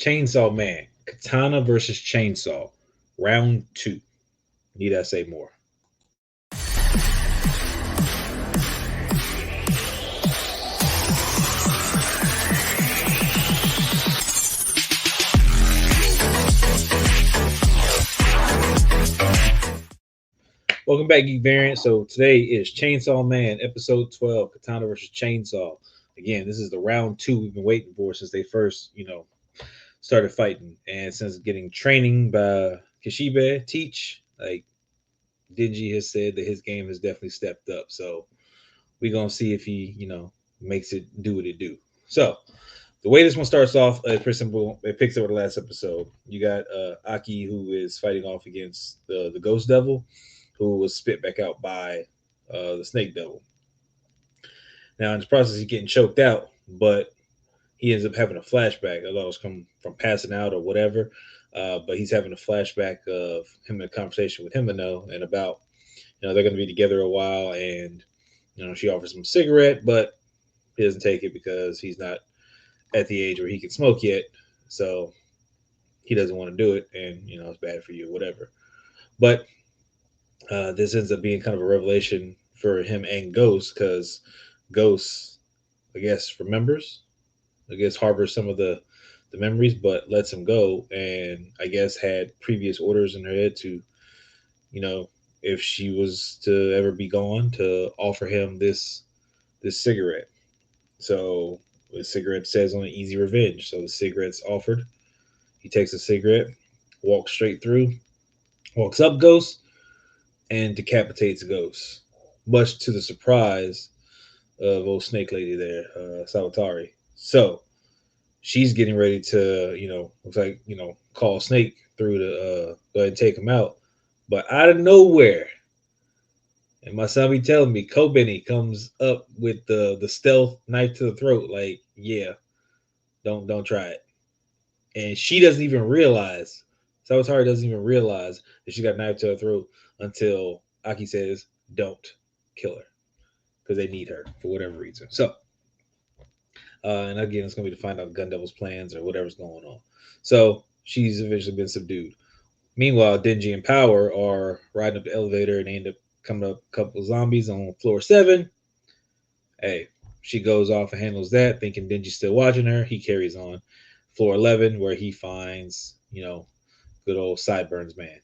Chainsaw Man, Katana versus Chainsaw, round 2. Need I say more? Welcome back, Geek Variant. So today is Chainsaw Man, episode 12, Katana versus Chainsaw. Again, this is the round 2 we've been waiting for since they first, started fighting. And since getting training by Kishibe, Teach, like Denji has said that his game has definitely stepped up. So we're going to see if he, makes it do what it do. So the way this one starts off is pretty simple. It picks up with the last episode. You got Aki, who is fighting off against the Ghost Devil, who was spit back out by the Snake Devil. Now, in this process, he's getting choked out, but he ends up having a flashback. I thought it was from passing out or whatever, but he's having a flashback of him in a conversation with Himeno and about, they're going to be together a while, and she offers him a cigarette, but he doesn't take it because he's not at the age where he can smoke yet, so he doesn't want to do it, and it's bad for you, whatever. But this ends up being kind of a revelation for him and Ghost, because Ghost, I guess, harbors some of the memories, but lets him go, and I guess had previous orders in her head to, if she was to ever be gone, to offer him this cigarette. So the cigarette says on it, easy revenge. So the cigarette's offered. He takes a cigarette, walks straight through, walks up Ghost, and decapitates Ghost, much to the surprise of old snake lady there, Salvatari. So she's getting ready to, looks like, call Snake through to go ahead and take him out. But out of nowhere, and my son be telling me, Kobeni comes up with the stealth knife to the throat, like, yeah, don't try it. And she doesn't even realize, Salvatari doesn't even realize that she got a knife to her throat until Aki says, don't kill her, because they need her for whatever reason. So, and again, it's going to be to find out Gun Devil's plans or whatever's going on. So she's eventually been subdued. Meanwhile, Denji and Power are riding up the elevator, and they end up coming up a couple of zombies on floor 7. Hey, she goes off and handles that, thinking Denji's still watching her. He carries on. Floor 11, where he finds, good old Sideburns Man.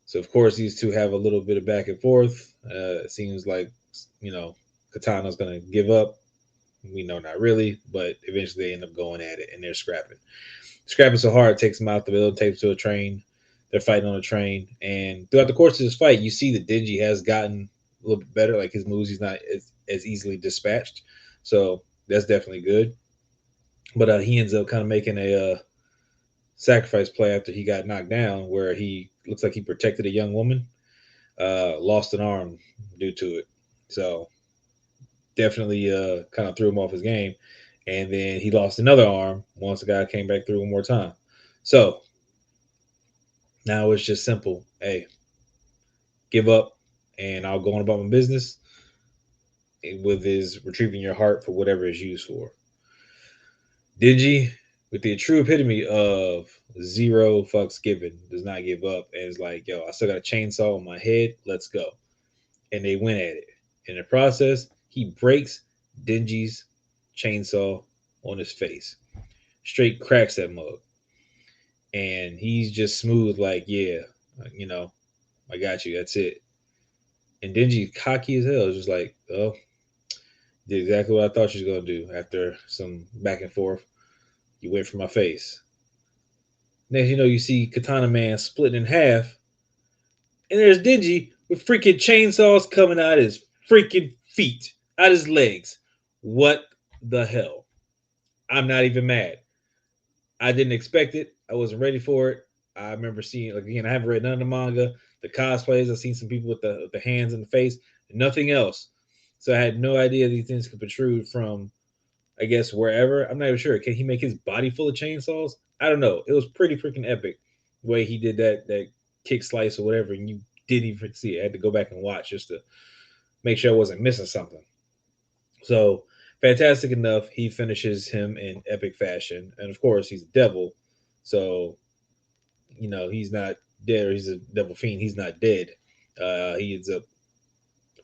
So, of course, these two have a little bit of back and forth. It seems like, Katana's going to give up. We know not really, but eventually they end up going at it, and they're scrapping. Scrapping so hard, it takes them out the building, takes them to a train. They're fighting on a train, and throughout the course of this fight, you see that Denji has gotten a little bit better. Like his moves, he's not as easily dispatched, so that's definitely good. But he ends up kind of making a sacrifice play after he got knocked down, where he looks like he protected a young woman, lost an arm due to it. So definitely kind of threw him off his game. And then he lost another arm once the guy came back through one more time. So now it's just simple. Hey, give up, and I'll go on about my business with his retrieving your heart for whatever it's used for. Denji, with the true epitome of zero fucks given, does not give up, and is like, yo, I still got a chainsaw on my head. Let's go. And they went at it. In the process, he breaks Denji's chainsaw on his face. Straight cracks that mug. And he's just smooth, like, yeah, I got you. That's it. And Denji, cocky as hell, is just like, oh, did exactly what I thought she was going to do after some back and forth. You went for my face. Next, you see Katana Man split in half. And there's Denji with freaking chainsaws coming out his freaking feet, out his legs. What the hell? I'm not even mad. I didn't expect it. I wasn't ready for it. I remember seeing, like, again, I haven't read none of the manga, the cosplays. I've seen some people with the hands in the face, nothing else. So I had no idea these things could protrude from, I guess, wherever. I'm not even sure. Can he make his body full of chainsaws? I don't know. It was pretty freaking epic the way he did that kick slice or whatever, and you didn't even see it. I had to go back and watch just to make sure I wasn't missing something. So fantastic enough, he finishes him in epic fashion, and of course he's a devil, So he's not dead, or he's a devil fiend. He's not dead. He ends up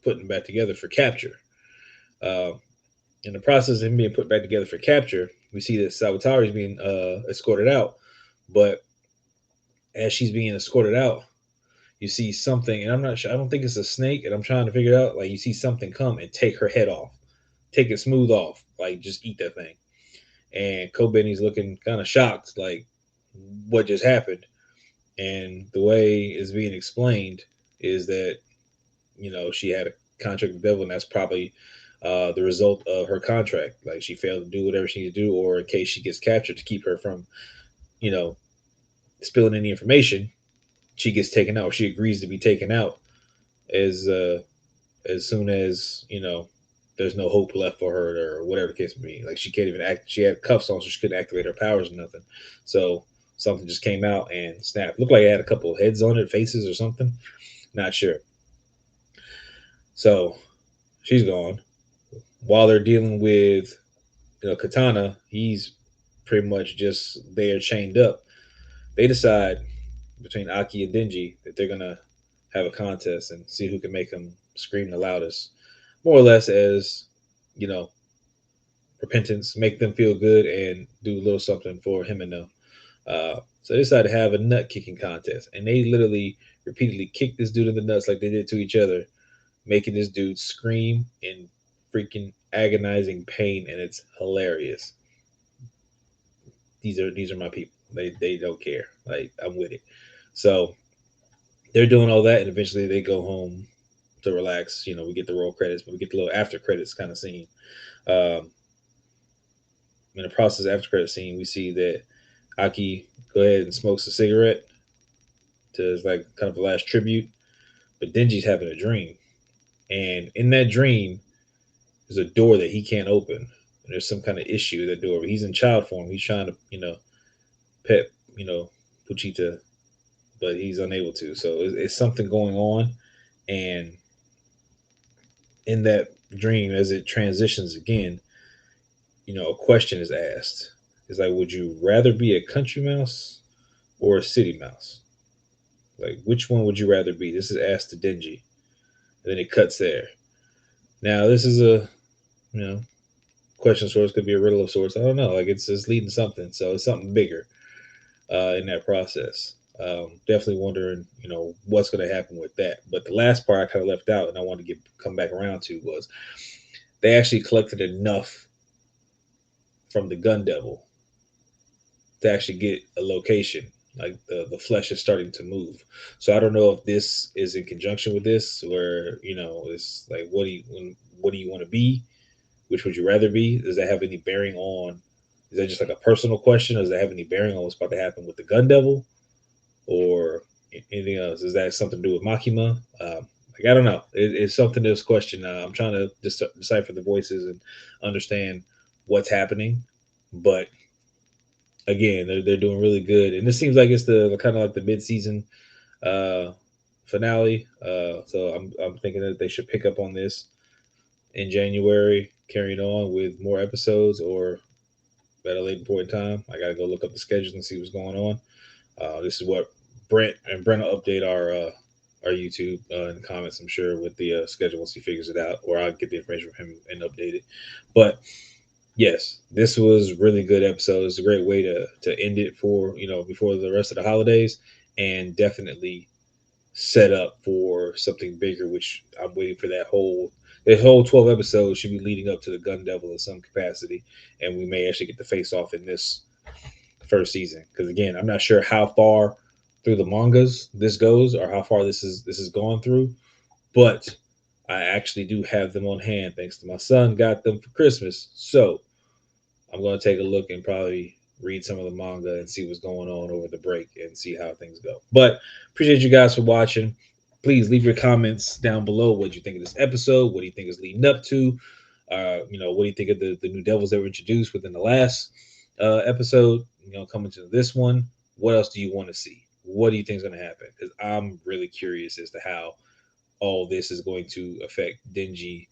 putting him back together for capture. Uh, in the process of him being put back together for capture, we see that Sawatari is being escorted out. But as she's being escorted out, you see something, and I'm not sure. I don't think it's a snake, and I'm trying to figure it out. Like you see something come and take her head off, take it smooth off, like just eat that thing. And Kobeni's looking kind of shocked, like what just happened. And the way it's being explained is that she had a contract with the devil, and that's probably the result of her contract. Like she failed to do whatever she needed to do, or in case she gets captured, to keep her from you know spilling any information, she gets taken out. Or she agrees to be taken out as as soon as there's no hope left for her, or whatever the case may be. Like she can't even act. She had cuffs on, so she couldn't activate her powers or nothing. So something just came out and snapped. Looked like it had a couple of heads on it, faces or something. Not sure. So she's gone. While they're dealing with Katana, he's pretty much just there chained up. They decide between Aki and Denji that they're gonna have a contest and see who can make him scream the loudest, more or less as you know repentance, make them feel good, and do a little something for him and them. So they decided to have a nut kicking contest, and they literally repeatedly kicked this dude in the nuts like they did to each other, making this dude scream in freaking agonizing pain, and it's hilarious. These are my people. They don't care. Like I'm with it. So they're doing all that, and eventually they go home to relax. We get the roll credits, but we get the little after credits kind of scene. Um, in the process after credit scene, we see that Aki go ahead and smokes a cigarette to like kind of a last tribute, but Denji's having a dream, and in that dream, there's a door that he can't open. And there's some kind of issue with that door. He's in child form. He's trying to pet Puchita, but he's unable to. So it's something going on, and in that dream, as it transitions again, a question is asked. It's like, would you rather be a country mouse or a city mouse? Like, which one would you rather be? This is asked to Denji. And then it cuts there. Now, this is a, you know, question of sorts, could be a riddle of sorts. I don't know. Like, it's leading to something. So it's something bigger in that process. Definitely wondering, what's going to happen with that. But the last part I kind of left out, and I want to come back around to, was they actually collected enough from the Gun Devil to actually get a location. Like the flesh is starting to move. So I don't know if this is in conjunction with this, where it's like, what do you want to be? Which would you rather be? Does that have any bearing on? Is that just like a personal question? Or does that have any bearing on what's about to happen with the Gun Devil, or anything else? Is that something to do with Makima? Like I don't know. It's something to this question. I'm trying to decipher the voices and understand what's happening, but again, they're doing really good, and this seems like it's the kind of like the mid season uh, finale. So I'm thinking that they should pick up on this in January, carrying on with more episodes, or at a later point in time. I gotta go look up the schedule and see what's going on. This is what Brent will update our YouTube in the comments, I'm sure, with the schedule once he figures it out, or I'll get the information from him and update it. But yes, this was really good episode. It's a great way to end it for before the rest of the holidays, and definitely set up for something bigger. Which I'm waiting for the whole 12 episodes should be leading up to the Gun Devil in some capacity, and we may actually get the face off in this first season. Because again, I'm not sure how far through the mangas this goes, or how far this is gone through, but I actually do have them on hand thanks to my son. Got them for Christmas, so I'm going to take a look and probably read some of the manga and see what's going on over the break and see how things go. But appreciate you guys for watching. Please leave your comments down below. What do you think of this episode? What do you think is leading up to? What do you think of the new devils that were introduced within the last episode? Coming to this one, what else do you want to see? What do you think is going to happen? Because I'm really curious as to how all this is going to affect Denji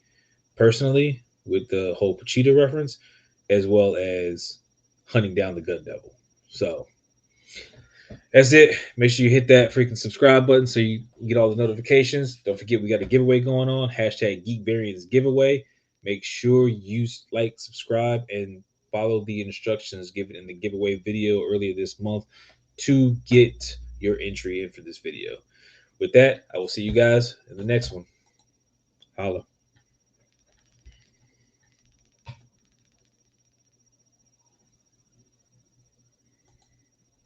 personally, with the whole Pachita reference, as well as hunting down the Gun Devil. So That's it. Make sure you hit that freaking subscribe button so you get all the notifications. Don't forget we got a giveaway going on. Hashtag Geek Variants giveaway. Make sure you like, subscribe, and follow the instructions given in the giveaway video earlier this month to get your entry in for this video. With that, I will see you guys in the next one. Holla.